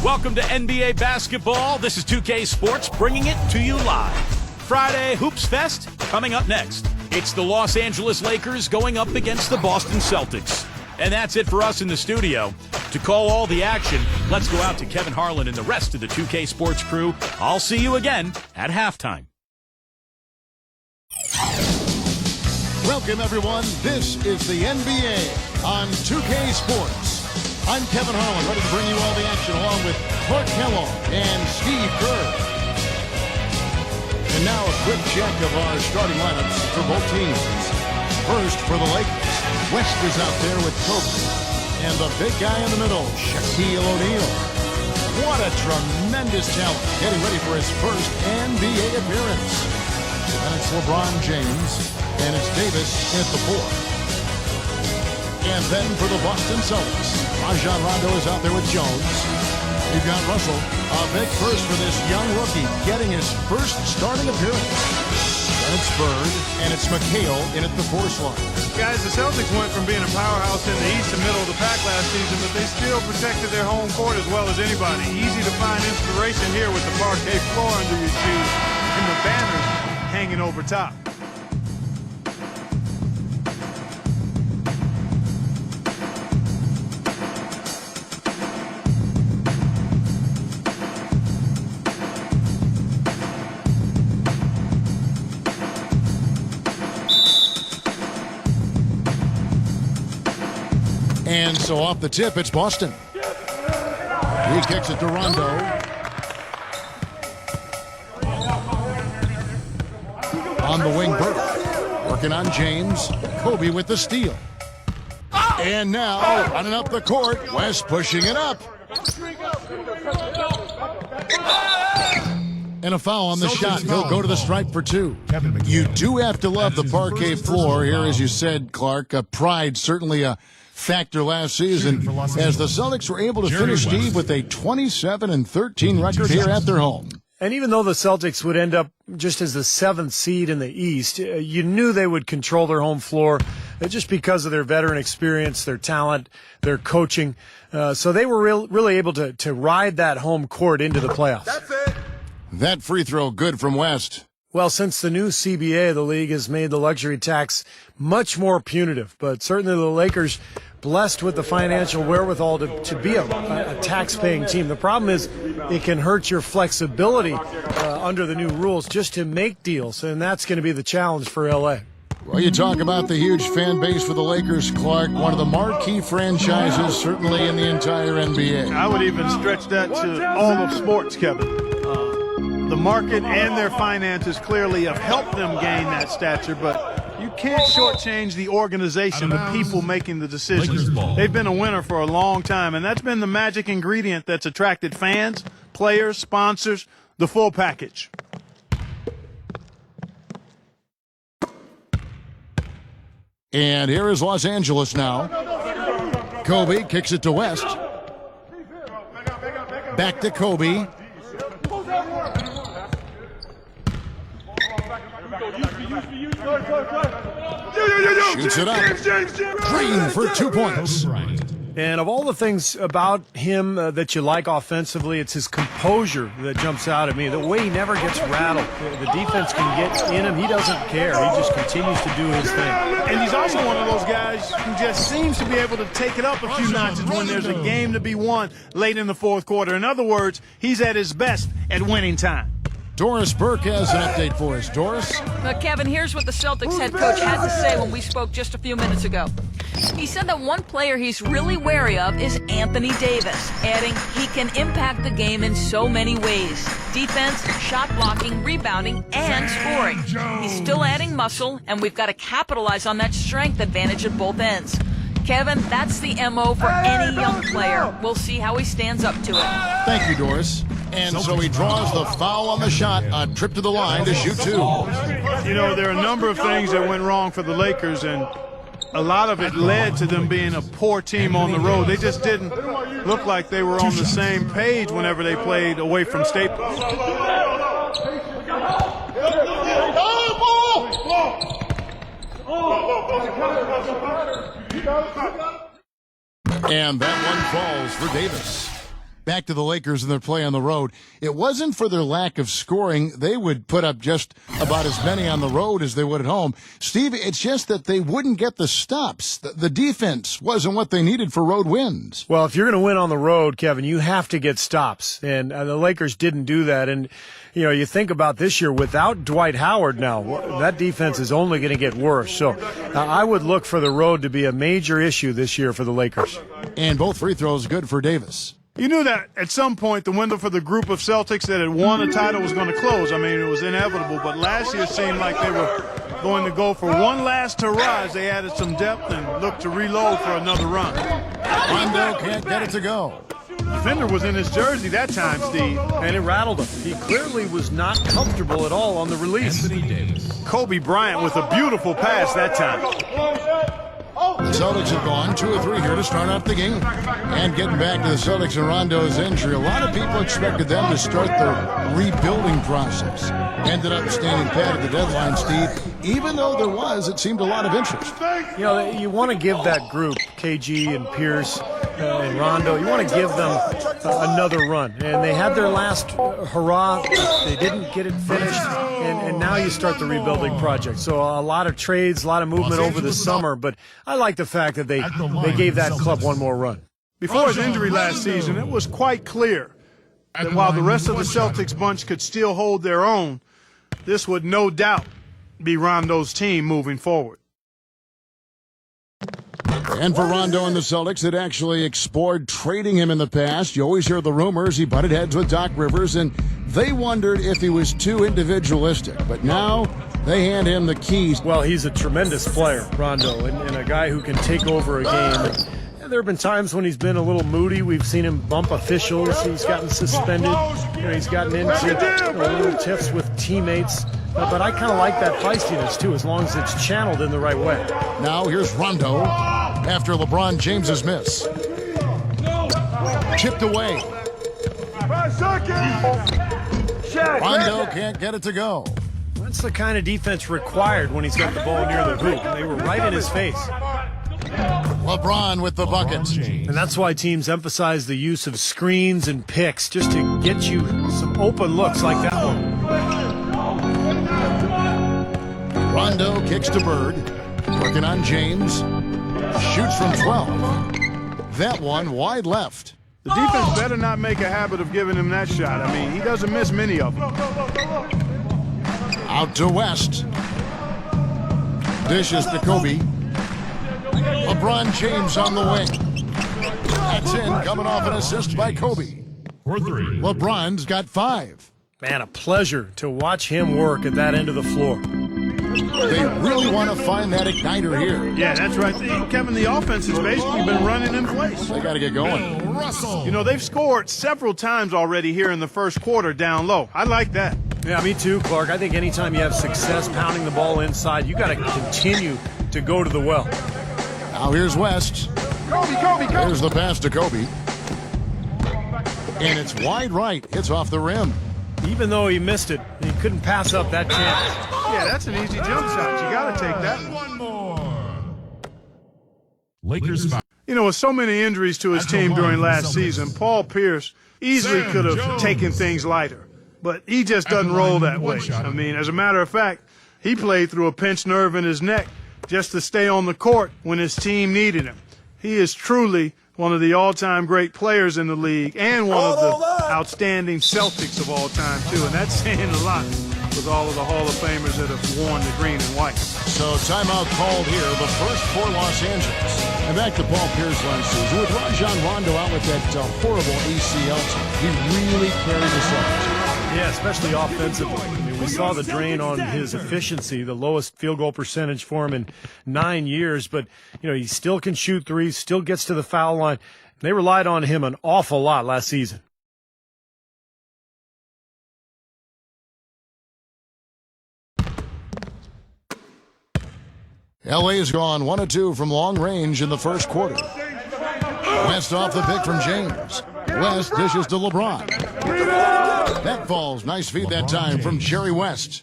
Welcome to NBA basketball. This is 2K Sports bringing it to you live. Friday Hoops Fest coming up next. It's the Los Angeles Lakers going up against the Boston Celtics. And that's it for us in the studio. To call all the action, let's go out to Kevin Harlan and the rest of the 2K Sports crew. I'll see you again at halftime. Welcome, everyone. This is the NBA on 2K Sports. I'm Kevin Harlan, ready to bring you all the action along with Clark Kellogg and Steve Kerr. And now a quick check of our starting lineups for both teams. First, for the Lakers, West is out there with Kobe. And the big guy in the middle, Shaquille O'Neal. What a tremendous talent, getting ready for his first NBA appearance. And it's LeBron James, and it's Davis at the 4. And then for the Boston Celtics, Rajon Rondo is out there with Jones. You've got Russell, a big first for this young rookie, getting his first starting appearance. Then it's Bird, and it's McHale in at the 4 slot. Guys, the Celtics went from being a powerhouse in the East to middle of the pack last season, but they still protected their home court as well as anybody. Easy to find inspiration here with the parquet floor under your shoes and the banners hanging over top. And so off the tip, it's Boston. He kicks it to Rondo. On the wing, Burke. Working on James. Kobe with the steal. And now, running up the court, West pushing it up. And a foul on the shot. He'll go to the stripe for 2. You do have to love the parquet floor here, as you said, Clark. Pride, certainly a factor last season, as the Celtics were able to finish, Steve, with a 27-13 record here at their home. And even though the Celtics would end up just as the 7th seed in the East, you knew they would control their home floor just because of their veteran experience, their talent, their coaching. So they were really able to ride that home court into the playoffs. That's it. That free throw good from West. Well, since the new CBA, the league has made the luxury tax much more punitive, but certainly the Lakers blessed with the financial wherewithal to be a tax-paying team. The problem is it can hurt your flexibility under the new rules just to make deals, and that's going to be the challenge for L.A. Well, you talk about the huge fan base for the Lakers, Clark, one of the marquee franchises certainly in the entire NBA. I would even stretch that to all of sports, Kevin. The market and their finances clearly have helped them gain that stature, but you can't shortchange the organization, the people making the decisions. They've been a winner for a long time, and that's been the magic ingredient that's attracted fans, players, sponsors, the full package. And here is Los Angeles now. Kobe kicks it to West. Back to Kobe. Shoots it up. Green for 2 points. And of all the things about him that you like offensively, it's his composure that jumps out at me. The way he never gets rattled. The defense can get in him. He doesn't care. He just continues to do his thing. And he's also one of those guys who just seems to be able to take it up a few notches when there's a game to be won late in the fourth quarter. In other words, he's at his best at winning time. Doris Burke has an update for us. Doris? Kevin, here's what the Celtics head coach had to say when we spoke just a few minutes ago. He said that one player he's really wary of is Anthony Davis, adding he can impact the game in so many ways. Defense, shot blocking, rebounding, and scoring. He's still adding muscle, and we've got to capitalize on that strength advantage at both ends. Kevin, that's the MO for any young player. We'll see how he stands up to it. Thank you, Doris. And so he draws the foul on the shot, a trip to the line to shoot 2. You know, there are a number of things that went wrong for the Lakers, and a lot of it led to them being a poor team on the road. They just didn't look like they were on the same page whenever they played away from Staples. And that one falls for Davis. Back to the Lakers and their play on the road. It wasn't for their lack of scoring. They would put up just about as many on the road as they would at home. Steve, it's just that they wouldn't get the stops. The defense wasn't what they needed for road wins. Well, if you're going to win on the road, Kevin, you have to get stops. And the Lakers didn't do that. And, you know, you think about this year, without Dwight Howard now, that defense is only going to get worse. So I would look for the road to be a major issue this year for the Lakers. And both free throws good for Davis. You knew that at some point the window for the group of Celtics that had won a title was going to close. I mean, it was inevitable. But last year it seemed like they were going to go for one last hurrah as they added some depth and looked to reload for another run. Rondo can't get it to go. Defender was in his jersey that time, Steve. And it rattled him. He clearly was not comfortable at all on the release. Kobe Bryant with a beautiful pass that time. The Celtics have gone 2 or 3 here to start out the game. And getting back to the Celtics and Rondo's injury, a lot of people expected them to start the rebuilding process. Ended up standing pat at the deadline, Steve. Even though there was, it seemed, a lot of interest. You know, you want to give that group, KG and Pierce and Rondo, you want to give them another run. And they had their last hurrah. They didn't get it finished. And now you start the rebuilding project. So a lot of trades, a lot of movement over the summer. But I like the fact that they gave that club one more run. Before his injury last season, it was quite clear that while the rest of the Celtics bunch could still hold their own, this would no doubt be Rondo's team moving forward. And for Rondo and the Celtics, that actually explored trading him in the past. You always hear the rumors he butted heads with Doc Rivers, and they wondered if he was too individualistic. But now they hand him the keys. Well, he's a tremendous player, Rondo, and a guy who can take over a game. And there have been times when he's been a little moody. We've seen him bump officials. He's gotten suspended. You know, he's gotten into little tiffs with teammates. But I kind of like that feistiness, too, as long as it's channeled in the right way. Now here's Rondo after LeBron James's miss. Chipped away. Rondo can't get it to go. That's the kind of defense required when he's got the ball near the hoop. They were right in his face. LeBron with the bucket. And that's why teams emphasize the use of screens and picks, just to get you some open looks like that one. Rondo kicks to Bird. Working on James. Shoots from 12. That one wide left. The defense better not make a habit of giving him that shot. I mean, he doesn't miss many of them. Out to West. Dishes to Kobe. LeBron James on the wing. That's in, coming off an assist by Kobe. For 3. LeBron's got 5. Man, a pleasure to watch him work at that end of the floor. They really want to find that igniter here. Yeah, that's right. Kevin, the offense has basically been running in place. They got to get going. You know, they've scored several times already here in the first quarter down low. I like that. Yeah, me too, Clark. I think anytime you have success pounding the ball inside, you got to continue to go to the well. Now here's West. Kobe. Here's the pass to Kobe. And it's wide right. It's off the rim. Even though he missed it, he couldn't pass up that chance. Yeah, that's an easy jump shot. You got to take that. One more. Lakers. You know, with so many injuries to his team during last season, Paul Pierce easily could have taken things lighter. But he just doesn't roll that way. I mean, as a matter of fact, he played through a pinched nerve in his neck just to stay on the court when his team needed him. He is truly one of the all-time great players in the league and one of the outstanding Celtics of all time, too. And that's saying a lot with all of the Hall of Famers that have worn the green and white. So timeout called here, the first for Los Angeles. And back to Paul Pierce last season. With Rajon Rondo out with that horrible ACL, he really carried the Celtics. Yeah, especially offensively. I mean, we saw the drain on his efficiency, the lowest field goal percentage for him in 9 years. But, you know, he still can shoot threes, still gets to the foul line. They relied on him an awful lot last season. LA's gone 1 of 2 from long range in the first quarter. West off the pick from James. West dishes to LeBron. That falls. Nice feed that time from Jerry West.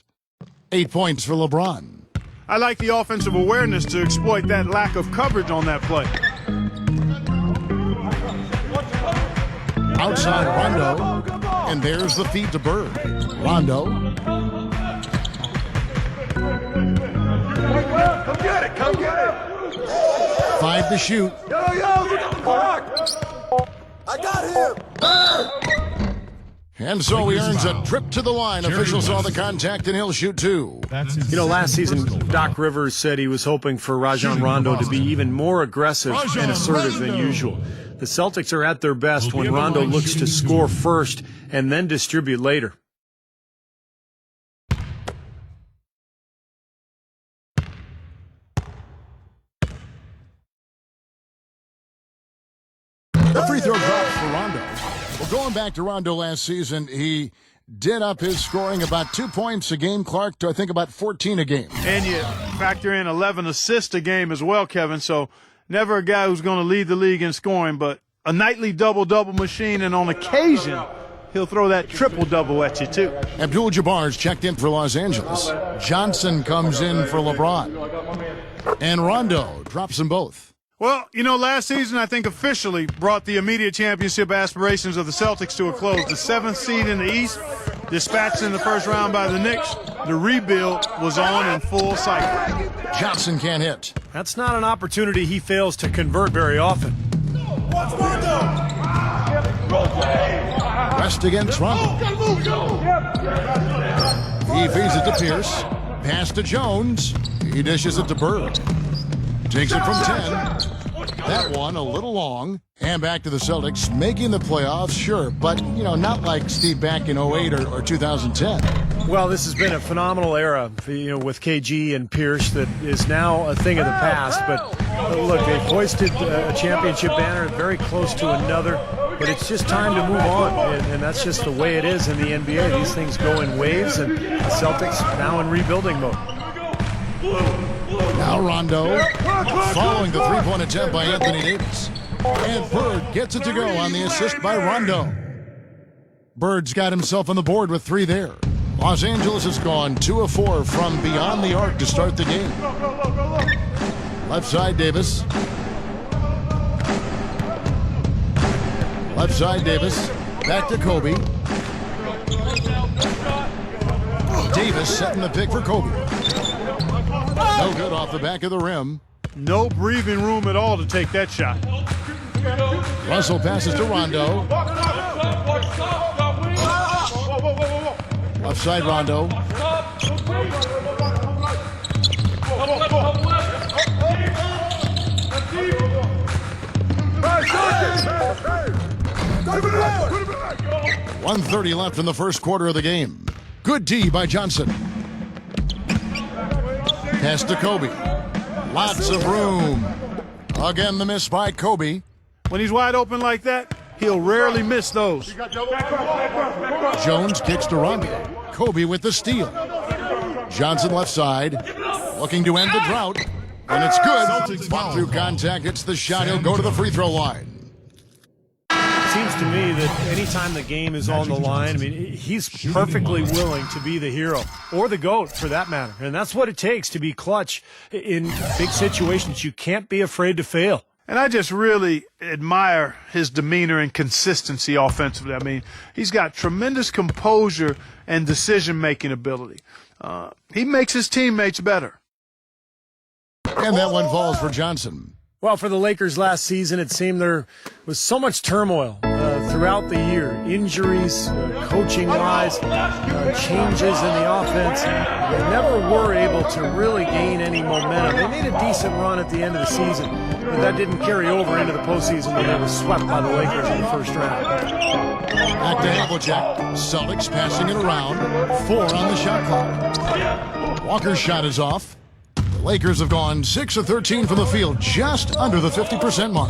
8 points for LeBron. I like the offensive awareness to exploit that lack of coverage on that play. Outside Rondo. And there's the feed to Bird. Rondo. Come get it, come get it. 5 to shoot. Yo, look at the clock. I got him. And so he earns a trip to the line. Officials saw the contact, and he'll shoot 2. You know, last season, Doc Rivers said he was hoping for Rajon Rondo to be even more aggressive and assertive than usual. The Celtics are at their best when Rondo looks to score first and then distribute later. The free throw drops for Rondo. Well, going back to Rondo last season, he did up his scoring about 2 points a game, Clark, to I think about 14 a game. And you factor in 11 assists a game as well, Kevin. So never a guy who's going to lead the league in scoring, but a nightly double-double machine, and on occasion, he'll throw that triple-double at you, too. Abdul-Jabbar's checked in for Los Angeles. Johnson comes in for LeBron. And Rondo drops them both. Well, you know, last season I think officially brought the immediate championship aspirations of the Celtics to a close. The 7th seed in the East, dispatched in the first round by the Knicks. The rebuild was on in full cycle. Johnson can't hit. That's not an opportunity he fails to convert very often. Rest against Rondo. He feeds it to Pierce. Pass to Jones. He dishes it to Bird. Takes it from 10. That one a little long. And back to the Celtics, making the playoffs, sure, but, you know, not like Steve back in 08 or 2010. Well, this has been a phenomenal era, with KG and Pierce that is now a thing of the past. But look, they've hoisted a championship banner, very close to another. But it's just time to move on, and that's just the way it is in the NBA. These things go in waves, and the Celtics now in rebuilding mode. Now Rondo, following the three-point attempt by Anthony Davis. And Bird gets it to go on the assist by Rondo. Bird's got himself on the board with 3 there. Los Angeles has gone 2 of 4 from beyond the arc to start the game. Left side Davis. Left side Davis. Back to Kobe. Davis setting the pick for Kobe. No good off the back of the rim. No breathing room at all to take that shot. Russell passes to Rondo. Left side Rondo. .130 left in the first quarter of the game. Good D by Johnson. Pass to Kobe. Lots of room. Again, the miss by Kobe. When he's wide open like that, he'll rarely miss those. Jones kicks to Rondo. Kobe with the steal. Johnson left side. Looking to end the drought. And it's good. Fought through contact. Hits the shot. He'll go to the free throw line. It seems to me that anytime the game is on the line, I mean, he's perfectly willing to be the hero, or the GOAT for that matter. And that's what it takes to be clutch in big situations. You can't be afraid to fail. And I just really admire his demeanor and consistency offensively. I mean, he's got tremendous composure and decision-making ability. He makes his teammates better. And that one falls for Johnson. Well, for the Lakers last season, it seemed there was so much turmoil throughout the year. Injuries, coaching-wise, changes in the offense. They never were able to really gain any momentum. They made a decent run at the end of the season, but that didn't carry over into the postseason when they were swept by the Lakers in the first round. Back to Havlicek. Celtics passing it around. 4 on the shot clock. Walker's shot is off. The Lakers have gone 6 of 13 from the field, just under the 50% mark.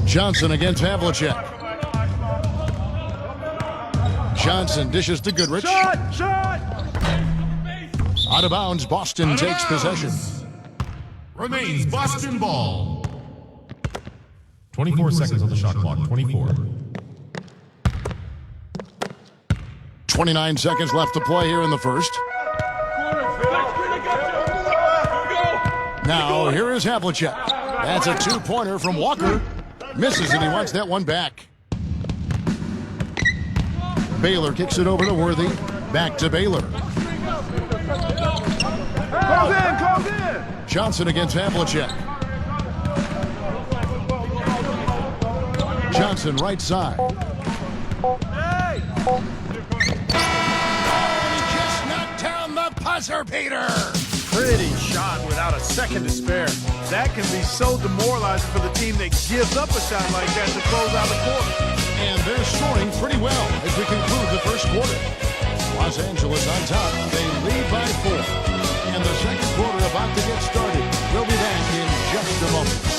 Johnson against Havlicek. Johnson dishes to Goodrich. Out of bounds, Boston takes possession. Remains Boston ball. 24 seconds on the shot clock. 24. 29 seconds left to play here in the first. Now, here is Havlicek. That's a two-pointer from Walker. Misses, and he wants that one back. Baylor kicks it over to Worthy. Back to Baylor. Close in. Johnson against Havlicek. Johnson right side. Hey! He just knocked down the buzzer beater. Pretty shot without a second to spare. That can be so demoralizing for the team that gives up a shot like that to close out the quarter. And they're scoring pretty well as we conclude the first quarter. Los Angeles on top. They lead by 4. And the second quarter about to get started. We'll be back in just a moment.